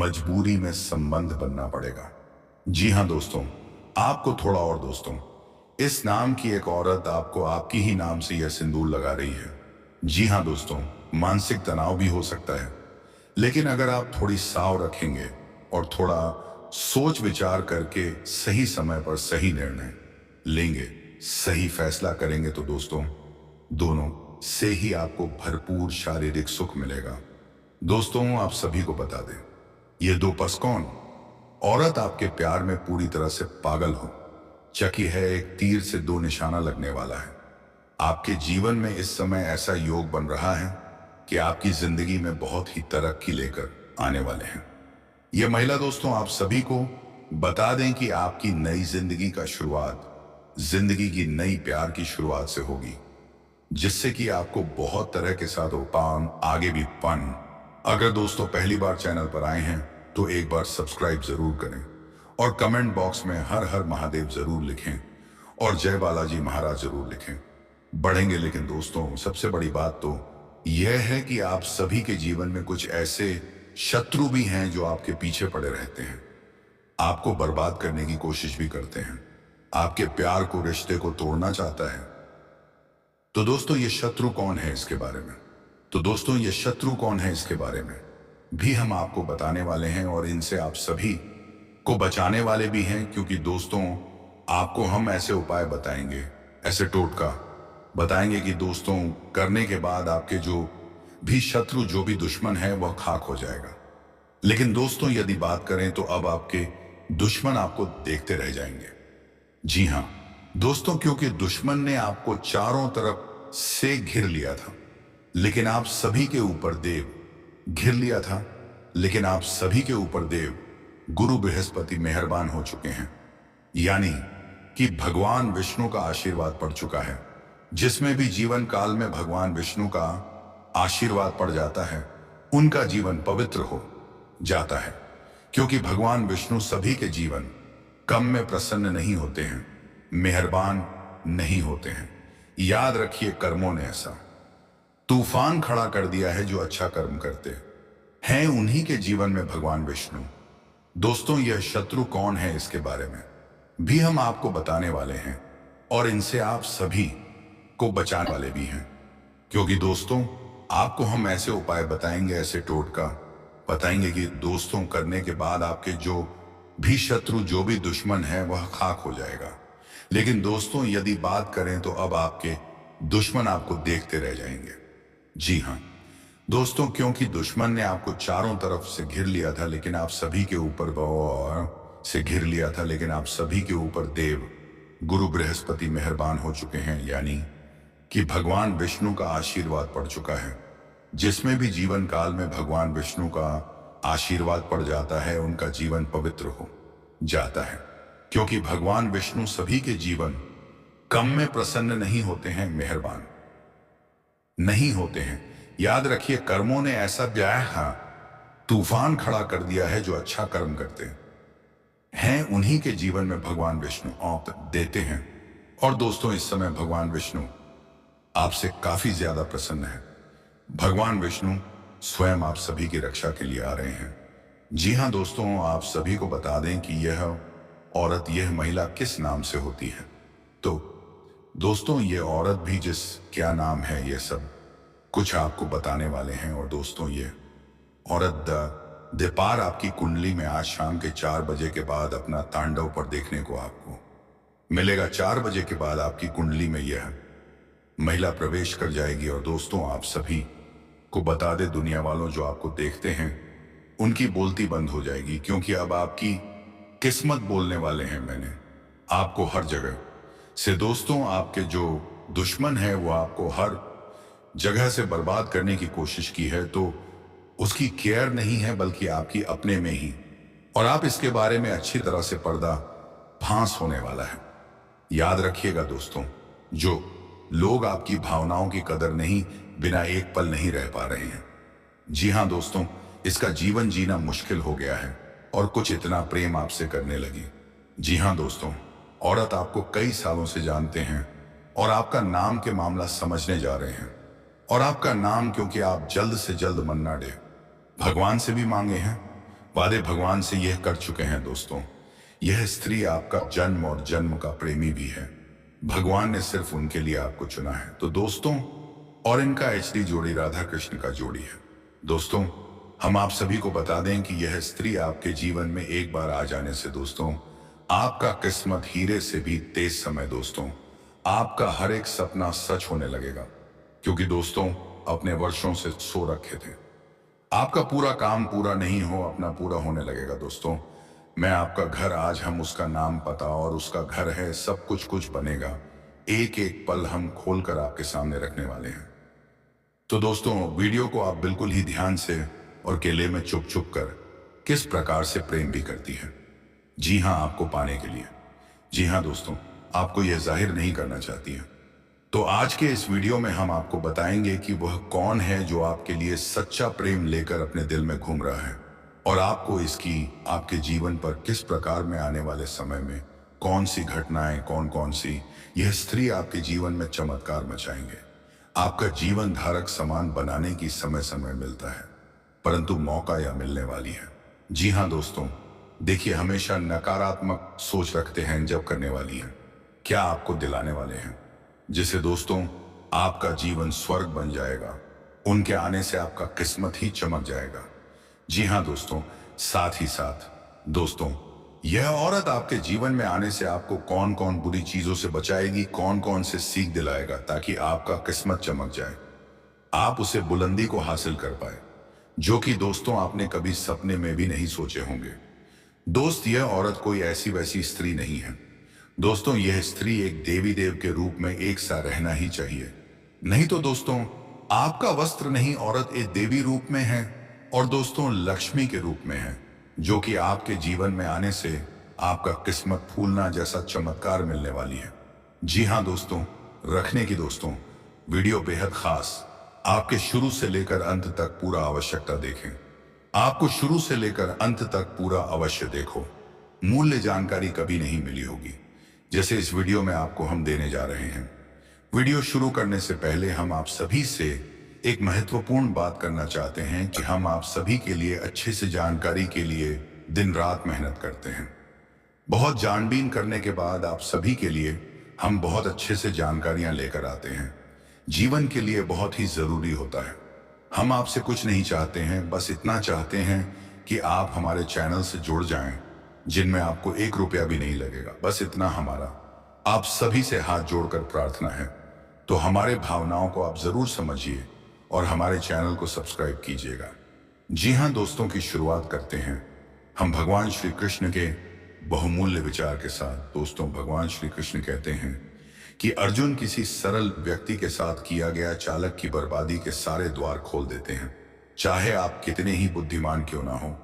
मजबूरी में संबंध बनना पड़ेगा। जी हाँ दोस्तों, आपको थोड़ा और दोस्तों, इस नाम की एक औरत आपको आपकी ही नाम से यह सिंदूर लगा रही है। जी हाँ दोस्तों, मानसिक तनाव भी हो सकता है, लेकिन अगर आप थोड़ी साव रखेंगे और थोड़ा सोच विचार करके सही समय पर सही निर्णय लेंगे, सही फैसला करेंगे तो दोस्तों, दोनों से ही आपको भरपूर शारीरिक सुख मिलेगा। दोस्तों, आप सभी को बता दें, ये दो पस कौन औरत आपके प्यार में पूरी तरह से पागल हो चकी है, एक तीर से दो निशाना लगने वाला है। आपके जीवन में इस समय ऐसा योग बन रहा है कि आपकी जिंदगी में बहुत ही तरक्की लेकर आने वाले हैं। यह महिला दोस्तों आप सभी को बता दें कि आपकी नई जिंदगी का शुरुआत, जिंदगी की नई प्यार की शुरुआत से होगी, जिससे कि आपको बहुत तरह के साथ उपान आगे भी पन। अगर दोस्तों पहली बार चैनल पर आए हैं तो एक बार सब्सक्राइब जरूर करें और कमेंट बॉक्स में हर हर महादेव जरूर लिखें और जय बालाजी महाराज जरूर लिखें। बढ़ेंगे, लेकिन दोस्तों सबसे बड़ी बात तो यह है कि आप सभी के जीवन में कुछ ऐसे शत्रु भी हैं जो आपके पीछे पड़े रहते हैं, आपको बर्बाद करने की कोशिश भी करते हैं, आपके प्यार को, रिश्ते को तोड़ना चाहता है। तो दोस्तों ये शत्रु कौन है इसके बारे में भी हम आपको बताने वाले हैं, और इनसे आप सभी को बचाने वाले भी हैं, क्योंकि दोस्तों आपको हम ऐसे उपाय बताएंगे, ऐसे टोटका बताएंगे कि दोस्तों करने के बाद आपके जो भी शत्रु, जो भी दुश्मन है वह खाक हो जाएगा। लेकिन दोस्तों यदि बात करें तो अब आपके दुश्मन आपको देखते रह जाएंगे। जी हाँ दोस्तों, क्योंकि दुश्मन ने आपको चारों तरफ से घिर लिया था, लेकिन आप सभी के ऊपर देव गुरु बृहस्पति मेहरबान हो चुके हैं, यानी कि भगवान विष्णु का आशीर्वाद पड़ चुका है। जिसमें भी जीवन काल में भगवान विष्णु का आशीर्वाद पड़ जाता है, उनका जीवन पवित्र हो जाता है, क्योंकि भगवान विष्णु सभी के जीवन कम में प्रसन्न नहीं होते हैं, मेहरबान नहीं होते हैं। याद रखिए, कर्मों ने ऐसा तूफान खड़ा कर दिया है, जो अच्छा कर्म करते हैं उन्हीं के जीवन में भगवान विष्णु। दोस्तों यह शत्रु कौन है इसके बारे में भी हम आपको बताने वाले हैं, और इनसे आप सभी को बचाने वाले भी हैं, क्योंकि दोस्तों आपको हम ऐसे उपाय बताएंगे, ऐसे टोटका बताएंगे कि दोस्तों करने के बाद आपके जो भी शत्रु, जो भी दुश्मन है वह खाक हो जाएगा। लेकिन दोस्तों यदि बात करें तो अब आपके दुश्मन आपको देखते रह जाएंगे। जी हाँ दोस्तों, क्योंकि दुश्मन ने आपको चारों तरफ से घिर लिया था, लेकिन आप सभी के ऊपर देव गुरु बृहस्पति मेहरबान हो चुके हैं, यानी कि भगवान विष्णु का आशीर्वाद पड़ चुका है। जिसमें भी जीवन काल में भगवान विष्णु का आशीर्वाद पड़ जाता है, उनका जीवन पवित्र हो जाता है, क्योंकि भगवान विष्णु सभी के जीवन कम में प्रसन्न नहीं होते हैं, मेहरबान नहीं होते हैं। याद रखिए, कर्मों ने ऐसा तूफान खड़ा कर दिया है, जो अच्छा कर्म करते हैं उन्हीं के जीवन में भगवान विष्णु औत देते हैं। और दोस्तों इस समय भगवान विष्णु आपसे काफी ज्यादा प्रसन्न है। भगवान विष्णु स्वयं आप सभी की रक्षा के लिए आ रहे हैं। जी हाँ दोस्तों, आप सभी को बता दें कि यह औरत, यह महिला किस नाम से होती है। तो दोस्तों ये औरत भी, क्या नाम है, यह सब कुछ आपको बताने वाले हैं। और दोस्तों ये औरत दीपार आपकी कुंडली में आज शाम के 4 बजे के बाद अपना तांडव पर देखने को आपको मिलेगा। 4 बजे के बाद आपकी कुंडली में यह महिला प्रवेश कर जाएगी। और दोस्तों आप सभी को बता दे, दुनिया वालों जो आपको देखते हैं उनकी बोलती बंद हो जाएगी, क्योंकि अब आपकी किस्मत बोलने वाले हैं। मैंने आपको हर जगह से दोस्तों, आपके जो दुश्मन है वो आपको हर जगह से बर्बाद करने की कोशिश की है, तो उसकी केयर नहीं है, बल्कि आपकी अपने में ही। और आप इसके बारे में अच्छी तरह से पर्दा फांस होने वाला है। याद रखिएगा दोस्तों, जो लोग आपकी भावनाओं की कदर नहीं, बिना एक पल नहीं रह पा रहे हैं। जी हाँ दोस्तों, इसका जीवन जीना मुश्किल हो गया है, और कुछ इतना प्रेम आपसे करने लगी। जी हाँ दोस्तों, औरत आपको कई सालों से जानते हैं, और आपका नाम के मामला समझने जा रहे हैं। और आपका नाम, क्योंकि आप जल्द से जल्द मन्ना डे भगवान से भी मांगे हैं, वादे भगवान से यह कर चुके हैं दोस्तों। यह स्त्री आपका जन्म और जन्म का प्रेमी भी है। भगवान ने सिर्फ उनके लिए आपको चुना है। तो दोस्तों, और इनका एचडी जोड़ी राधा कृष्ण का जोड़ी है। दोस्तों, हम आप सभी को बता दें कि यह स्त्री आपके जीवन में एक बार आ जाने से दोस्तों, आपका किस्मत हीरे से भी तेज समय दोस्तों, आपका हर एक सपना सच होने लगेगा। क्योंकि दोस्तों, अपने वर्षों से सो रखे थे, आपका पूरा काम पूरा नहीं हो अपना पूरा होने लगेगा दोस्तों। मैं आपका घर, आज हम उसका नाम पता और उसका घर है, सब कुछ कुछ बनेगा। एक एक पल हम खोलकर आपके सामने रखने वाले हैं। तो दोस्तों, वीडियो को आप बिल्कुल ही ध्यान से और केले में चुप चुप कर किस प्रकार से प्रेम भी करती है। जी हाँ, आपको पाने के लिए। जी हाँ दोस्तों, आपको यह जाहिर नहीं करना चाहती है। तो आज के इस वीडियो में हम आपको बताएंगे कि वह कौन है जो आपके लिए सच्चा प्रेम लेकर अपने दिल में घूम रहा है, और आपको इसकी आपके जीवन पर किस प्रकार में आने वाले समय में कौन सी घटनाएं, कौन कौन सी यह स्त्री आपके जीवन में चमत्कार मचाएंगे। आपका जीवन धारक समान बनाने की समय समय मिलता है, परंतु मौका या मिलने वाली है। जी हाँ दोस्तों, देखिए, हमेशा नकारात्मक सोच रखते हैं जब करने वाली है, क्या आपको दिलाने वाले हैं, जिसे दोस्तों आपका जीवन स्वर्ग बन जाएगा। उनके आने से आपका किस्मत ही चमक जाएगा। जी हाँ दोस्तों, साथ ही साथ दोस्तों, यह औरत आपके जीवन में आने से आपको कौन कौन बुरी चीजों से बचाएगी, कौन कौन से सीख दिलाएगा, ताकि आपका किस्मत चमक जाए, आप उसे बुलंदी को हासिल कर पाए, जो कि दोस्तों आपने कभी सपने में भी नहीं सोचे होंगे। दोस्त, यह औरत कोई ऐसी वैसी स्त्री नहीं है दोस्तों। यह स्त्री एक देवी देव के रूप में एक सा रहना ही चाहिए। नहीं तो दोस्तों, आपका वस्त्र नहीं, औरत एक देवी रूप में है, और दोस्तों लक्ष्मी के रूप में है, जो कि आपके जीवन में आने से आपका किस्मत फूलना जैसा चमत्कार मिलने वाली है। जी हाँ दोस्तों, रखने की दोस्तों वीडियो बेहद खास, आपके शुरू से लेकर अंत तक पूरा आवश्यकता देखें। आपको शुरू से लेकर अंत तक पूरा अवश्य देखो। मूल्य जानकारी कभी नहीं मिली होगी जैसे इस वीडियो में आपको हम देने जा रहे हैं। वीडियो शुरू करने से पहले हम आप सभी से एक महत्वपूर्ण बात करना चाहते हैं कि हम आप सभी के लिए अच्छे से जानकारी के लिए दिन रात मेहनत करते हैं। बहुत जानबीन करने के बाद आप सभी के लिए हम बहुत अच्छे से जानकारियां लेकर आते हैं। जीवन के लिए बहुत ही जरूरी होता है। हम आपसे कुछ नहीं चाहते हैं, बस इतना चाहते हैं कि आप हमारे चैनल से जुड़ जाएं, जिनमें आपको 1 रुपया भी नहीं लगेगा। बस इतना हमारा आप सभी से हाथ जोड़कर प्रार्थना है। तो हमारे भावनाओं को आप जरूर समझिए और हमारे चैनल को सब्सक्राइब कीजिएगा। जी हाँ दोस्तों, की शुरुआत करते हैं हम भगवान श्री कृष्ण के बहुमूल्य विचार के साथ। दोस्तों, भगवान श्री कृष्ण कहते हैं कि अर्जुन किसी सरल व्यक्ति के साथ किया गया चालक की बर्बादी के सारे द्वार खोल देते हैं। चाहे आप कितने ही बुद्धिमान क्यों ना हो,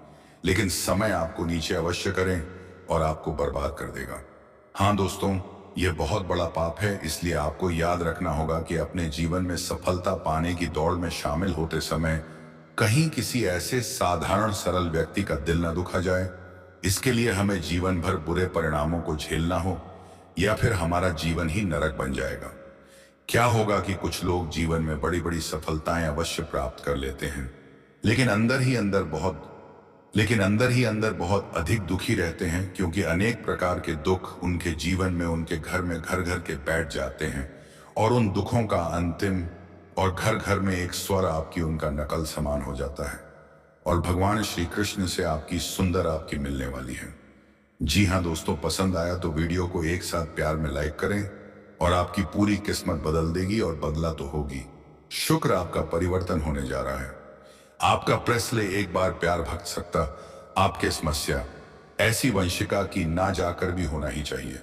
लेकिन समय आपको नीचे अवश्य करें और आपको बर्बाद कर देगा। हाँ दोस्तों, यह बहुत बड़ा पाप है, इसलिए आपको याद रखना होगा कि अपने जीवन में सफलता पाने की दौड़ में शामिल होते समय कहीं किसी ऐसे साधारण सरल व्यक्ति का दिल न दुखा जाए। इसके लिए हमें जीवन भर बुरे परिणामों को झेलना हो, या फिर हमारा जीवन ही नरक बन जाएगा। क्या होगा कि कुछ लोग जीवन में बड़ी बड़ी सफलताएं अवश्य प्राप्त कर लेते हैं, लेकिन अंदर ही अंदर बहुत अधिक दुखी रहते हैं, क्योंकि अनेक प्रकार के दुख उनके जीवन में, उनके घर में घर घर के बैठ जाते हैं, और उन दुखों का अंतिम और घर घर में एक स्वर आपकी उनका नकल समान हो जाता है, और भगवान श्री कृष्ण से आपकी सुंदर आपकी मिलने वाली है। जी हाँ दोस्तों, पसंद आया तो वीडियो को एक साथ प्यार में लाइक करें, और आपकी पूरी किस्मत बदल देगी, और बदला तो होगी। शुक्र आपका परिवर्तन होने जा रहा है। आपका प्रेसले एक बार प्यार भक्त सकता आपके समस्या ऐसी वंशिका की ना जाकर भी होना ही चाहिए,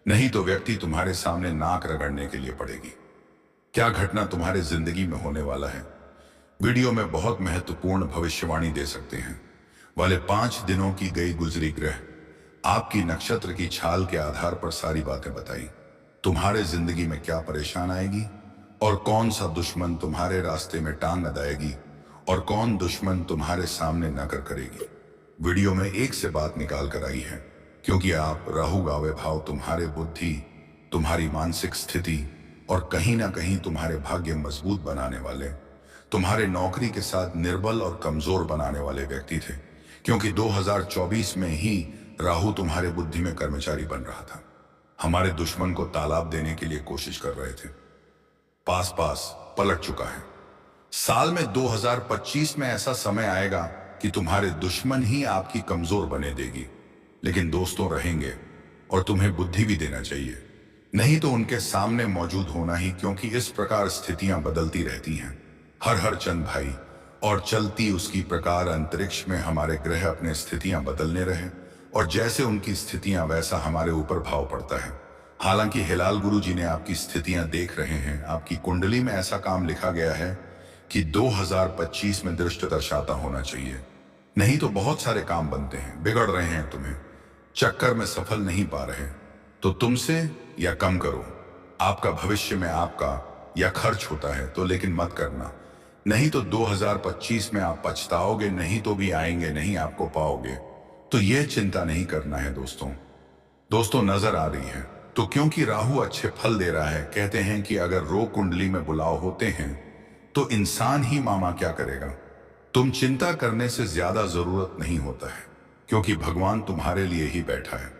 नहीं तो व्यक्ति तुम्हारे सामने नाक रगड़ने के लिए पड़ेगी। क्या घटना तुम्हारे जिंदगी में होने वाला है, वीडियो में बहुत महत्वपूर्ण भविष्यवाणी दे सकते हैं। वाले 5 दिनों की गई गुजरी ग्रह आपकी नक्षत्र की छाल के आधार पर सारी बातें बताई। तुम्हारे जिंदगी में क्या परेशान आएगी, और कौन सा दुश्मन तुम्हारे रास्ते में टांग अदाएगी, और कौन दुश्मन तुम्हारे सामने नकर करेगी। वीडियो में एक से बात निकाल कर आई है, क्योंकि आप राहु गावे भाव तुम्हारे बुद्धि, तुम्हारी मानसिक स्थिति और कहीं ना कहीं तुम्हारे भाग्य मजबूत बनाने वाले, तुम्हारे नौकरी के साथ निर्बल और कमजोर बनाने वाले व्यक्ति थे। क्योंकि 2024 में ही राहु तुम्हारे बुद्धि में कर्मचारी बन रहा था। हमारे दुश्मन को तालाब देने के लिए कोशिश कर रहे थे। पास पास पलट चुका है। साल में 2025 में ऐसा समय आएगा कि तुम्हारे दुश्मन ही आपकी कमजोर बने देगी, लेकिन दोस्तों रहेंगे और तुम्हें बुद्धि भी देना चाहिए, नहीं तो उनके सामने मौजूद होना ही, क्योंकि इस प्रकार स्थितियां बदलती रहती हैं। हर हर चंद भाई और चलती उसकी प्रकार अंतरिक्ष में हमारे ग्रह अपने स्थितियां बदलने रहे और जैसे उनकी स्थितियां वैसा हमारे ऊपर भाव पड़ता है। हालांकि हिलाल गुरु जी ने आपकी स्थितियां देख रहे हैं। आपकी कुंडली में ऐसा काम लिखा गया है कि 2025 में दृष्टि दर्शाता होना चाहिए, नहीं तो बहुत सारे काम बनते हैं, बिगड़ रहे हैं, तुम्हें चक्कर में सफल नहीं पा रहे, तो तुमसे या कम करो। आपका भविष्य में आपका या खर्च होता है तो लेकिन मत करना, नहीं तो 2025 में आप पछताओगे, नहीं तो भी आएंगे नहीं आपको पाओगे। तो यह चिंता नहीं करना है दोस्तों नजर आ रही है तो, क्योंकि राहु अच्छे फल दे रहा है। कहते हैं कि अगर रोग कुंडली में बुलाव होते हैं तो इंसान ही मामा क्या करेगा। तुम चिंता करने से ज्यादा जरूरत नहीं होता है, क्योंकि भगवान तुम्हारे लिए ही बैठा है।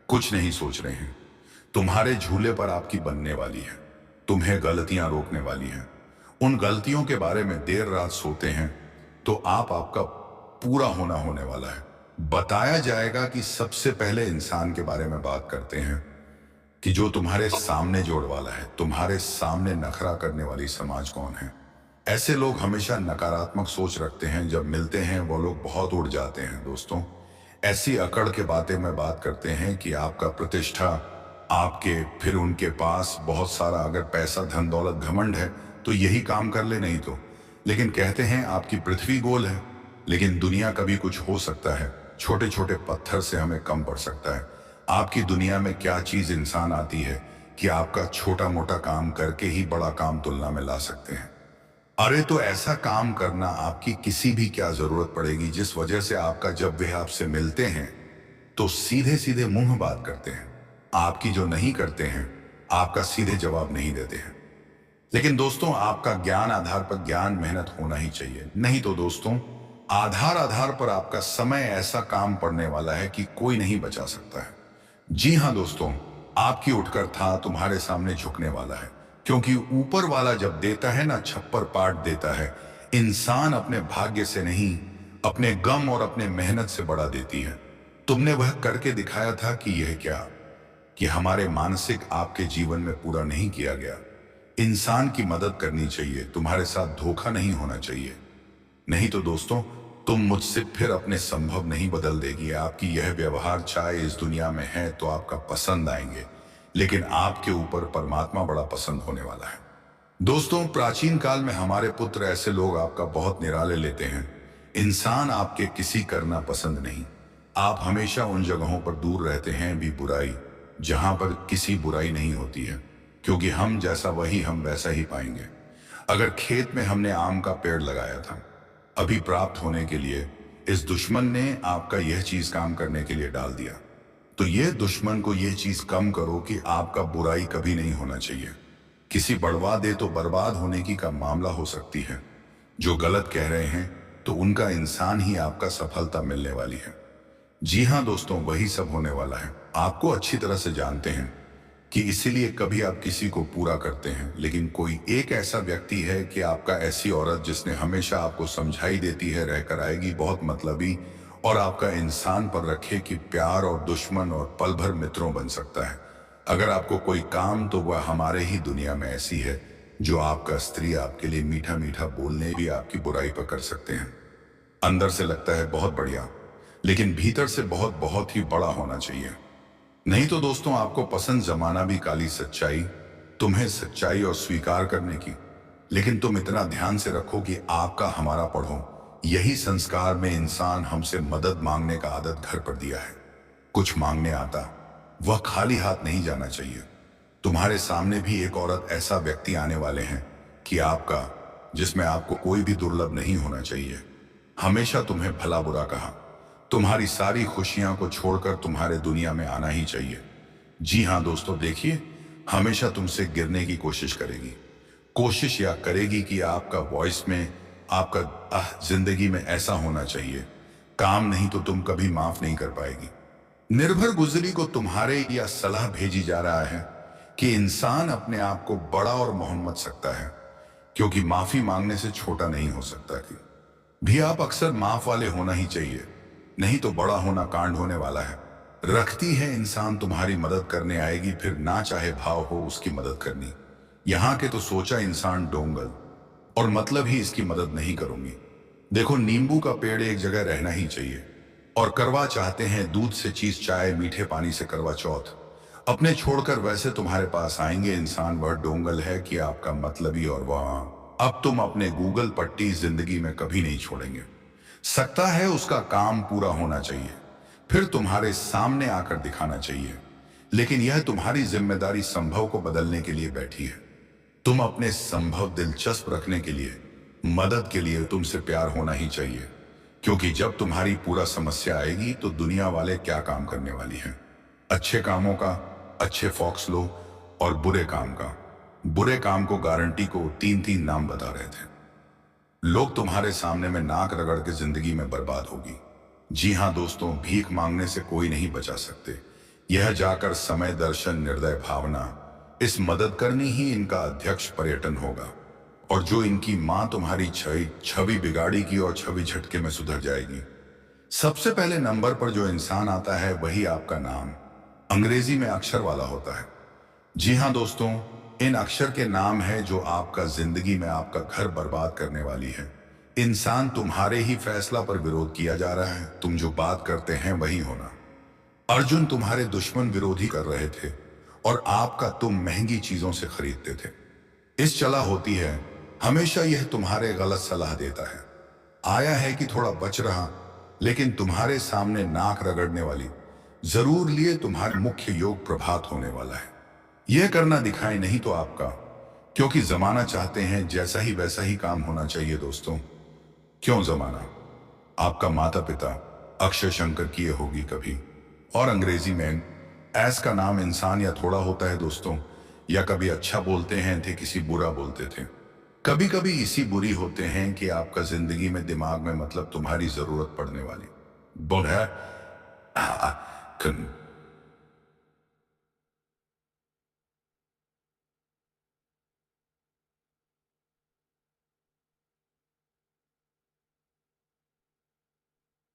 कुछ नहीं सोच रहे हैं, तुम्हारे झूले पर आपकी बनने वाली है, तुम्हें गलतियां रोकने वाली है। उन गलतियों के बारे में देर रात सोते हैं तो आपका पूरा होने वाला है। बताया जाएगा कि सबसे पहले इंसान के बारे में बात करते हैं कि जो तुम्हारे सामने जोड़ वाला है, तुम्हारे सामने नखरा करने वाली समाज कौन है। ऐसे लोग हमेशा नकारात्मक सोच रखते हैं, जब मिलते हैं वो लोग बहुत उड़ जाते हैं दोस्तों। ऐसी अकड़ के बातें में बात करते हैं कि आपका प्रतिष्ठा आपके, फिर उनके पास बहुत सारा अगर पैसा धन दौलत घमंड है तो यही काम कर ले, नहीं तो। लेकिन कहते हैं आपकी पृथ्वी गोल है, लेकिन दुनिया कभी कुछ हो सकता है, छोटे छोटे पत्थर से हमें कम पड़ सकता है। आपकी दुनिया में क्या चीज इंसान आती है कि आपका छोटा मोटा काम करके ही बड़ा काम तुलना में ला सकते हैं। अरे तो ऐसा काम करना आपकी किसी भी क्या जरूरत पड़ेगी, जिस वजह से आपका जब वे आपसे मिलते हैं तो सीधे सीधे मुंह बात करते हैं। आपकी जो नहीं करते हैं, आपका सीधे जवाब नहीं देते हैं। लेकिन दोस्तों आपका ज्ञान आधार पर ज्ञान मेहनत होना ही चाहिए, नहीं तो दोस्तों आधार पर आपका समय ऐसा काम पड़ने वाला है कि कोई नहीं बचा सकता है। जी हाँ दोस्तों, आपकी उठकर था तुम्हारे सामने झुकने वाला है, क्योंकि ऊपर वाला जब देता है ना, छप्पर पाट देता है। इंसान अपने भाग्य से नहीं, अपने गम और अपने मेहनत से बड़ा देती है। तुमने वह करके दिखाया था कि यह क्या, कि हमारे मानसिक आपके जीवन में पूरा नहीं किया गया। इंसान की मदद करनी चाहिए, तुम्हारे साथ धोखा नहीं होना चाहिए, नहीं तो दोस्तों तुम मुझसे फिर अपने संभव नहीं बदल देगी। आपकी यह व्यवहार चाहे इस दुनिया में है तो आपका पसंद आएंगे, लेकिन आपके ऊपर परमात्मा बड़ा पसंद होने वाला है। दोस्तों प्राचीन काल में हमारे पुत्र ऐसे लोग आपका बहुत निराले लेते हैं। इंसान आपके किसी करना पसंद नहीं। आप हमेशा उन जगहों पर दूर रहते हैं भी बुराई, जहां पर किसी बुराई नहीं होती है, क्योंकि हम जैसा वही हम वैसा ही पाएंगे। अगर खेत में हमने आम का पेड़ लगाया था, अभी प्राप्त होने के लिए इस दुश्मन ने आपका यह चीज काम करने के लिए डाल दिया, तो यह दुश्मन को यह चीज कम करो कि आपका बुराई कभी नहीं होना चाहिए। किसी बढ़वा दे तो बर्बाद होने की का मामला हो सकती है। जो गलत कह रहे हैं तो उनका इंसान ही आपका सफलता मिलने वाली है। जी हाँ दोस्तों, वही सब होने वाला है। आपको अच्छी तरह से जानते हैं कि इसीलिए कभी आप किसी को पूरा करते हैं, लेकिन कोई एक ऐसा व्यक्ति है कि आपका ऐसी औरत जिसने हमेशा आपको समझाई देती है, रहकर आएगी, बहुत मतलबी और आपका इंसान पर रखे कि प्यार और दुश्मन और पल भर मित्रों बन सकता है। अगर आपको कोई काम, तो वह हमारे ही दुनिया में ऐसी है जो आपका स्त्री आपके लिए मीठा मीठा बोलने भी आपकी बुराई पर कर सकते हैं। अंदर से लगता है बहुत बढ़िया, लेकिन भीतर से बहुत बहुत ही बड़ा होना चाहिए। नहीं तो दोस्तों आपको पसंद जमाना भी काली सच्चाई, तुम्हें सच्चाई और स्वीकार करने की। लेकिन तुम इतना ध्यान से रखो कि आपका हमारा पढ़ो, यही संस्कार में इंसान हमसे मदद मांगने का आदत घर पर दिया है। कुछ मांगने आता, वह खाली हाथ नहीं जाना चाहिए। तुम्हारे सामने भी एक औरत ऐसा व्यक्ति आने वाले हैं कि आपका, जिसमें आपको कोई भी दुर्लभ नहीं होना चाहिए। हमेशा तुम्हें भला बुरा कहा, तुम्हारी सारी खुशियां को छोड़कर तुम्हारे दुनिया में आना ही चाहिए। जी हाँ दोस्तों, देखिए हमेशा तुमसे गिरने की कोशिश करेगी, कोशिश या करेगी कि आपका वॉइस में, आपका जिंदगी में ऐसा होना चाहिए, काम नहीं तो तुम कभी माफ नहीं कर पाएगी। निर्भर गुजरी को तुम्हारे या सलाह भेजी जा रहा है कि इंसान अपने आप को बड़ा और मोहम्मद सकता है, क्योंकि माफी मांगने से छोटा नहीं हो सकता। कि भी आप अक्सर माफ वाले होना ही चाहिए, नहीं तो बड़ा होना कांड होने वाला है। रखती है इंसान तुम्हारी मदद करने आएगी, फिर ना चाहे भाव हो उसकी मदद करनी। यहाँ के तो सोचा इंसान डोंगल, और मतलब ही इसकी मदद नहीं करूंगी। देखो, नींबू का पेड़ एक जगह रहना ही चाहिए, और करवा चाहते हैं दूध से चीज चाय, मीठे पानी से करवा चौथ। अपने छोड़कर वैसे तुम्हारे पास आएंगे इंसान, वह डोंगल है कि आपका मतलबी, और वह अब तुम अपने गूगल पट्टी जिंदगी में कभी नहीं छोड़ेंगे। सकता है उसका काम पूरा होना चाहिए, फिर तुम्हारे सामने आकर दिखाना चाहिए, लेकिन यह तुम्हारी जिम्मेदारी संभव को बदलने के लिए बैठी है। तुम अपने संभव दिलचस्प रखने के लिए, मदद के लिए तुमसे प्यार होना ही चाहिए, क्योंकि जब तुम्हारी पूरा समस्या आएगी तो दुनिया वाले क्या काम करने वाली हैं। अच्छे कामों का अच्छे फॉक्स लो, और बुरे काम को गारंटी को 3-3 नाम बता रहे थे। लोग तुम्हारे सामने में नाक रगड़ के जिंदगी में बर्बाद होगी। जी हाँ दोस्तों, भीख मांगने से कोई नहीं बचा सकते। यह जाकर समय दर्शन निर्दय भावना, इस मदद करनी ही इनका अध्यक्ष पर्यटन होगा। और जो इनकी मां तुम्हारी छवि बिगाड़ी की और छवि झटके में सुधर जाएगी। सबसे पहले नंबर पर जो इंसान आता है वही आपका नाम अंग्रेजी में अक्षर वाला होता है। जी हाँ दोस्तों, इन अक्षर के नाम है जो आपका जिंदगी में आपका घर बर्बाद करने वाली है। इंसान तुम्हारे ही फैसला पर विरोध किया जा रहा है। तुम जो बात करते हैं वही होना। अर्जुन तुम्हारे दुश्मन विरोधी कर रहे थे, और आपका तुम महंगी चीजों से खरीदते थे। इस चला होती है, हमेशा यह तुम्हारे गलत सलाह देता है। आया है कि थोड़ा बच रहा, लेकिन तुम्हारे सामने नाक रगड़ने वाली जरूर लिए तुम्हारे मुख्य योग प्रभात होने वाला है। यह करना दिखाए नहीं तो आपका, क्योंकि जमाना चाहते हैं जैसा ही वैसा ही काम होना चाहिए दोस्तों। क्यों जमाना? आपका माता पिता अक्षय शंकर किए होगी कभी, और अंग्रेजी में एस का नाम इंसान या थोड़ा होता है दोस्तों, या कभी अच्छा बोलते हैं थे किसी बुरा बोलते थे। कभी कभी इसी बुरी होते हैं कि आपका जिंदगी में दिमाग में मतलब तुम्हारी जरूरत पड़ने वाली बोल है।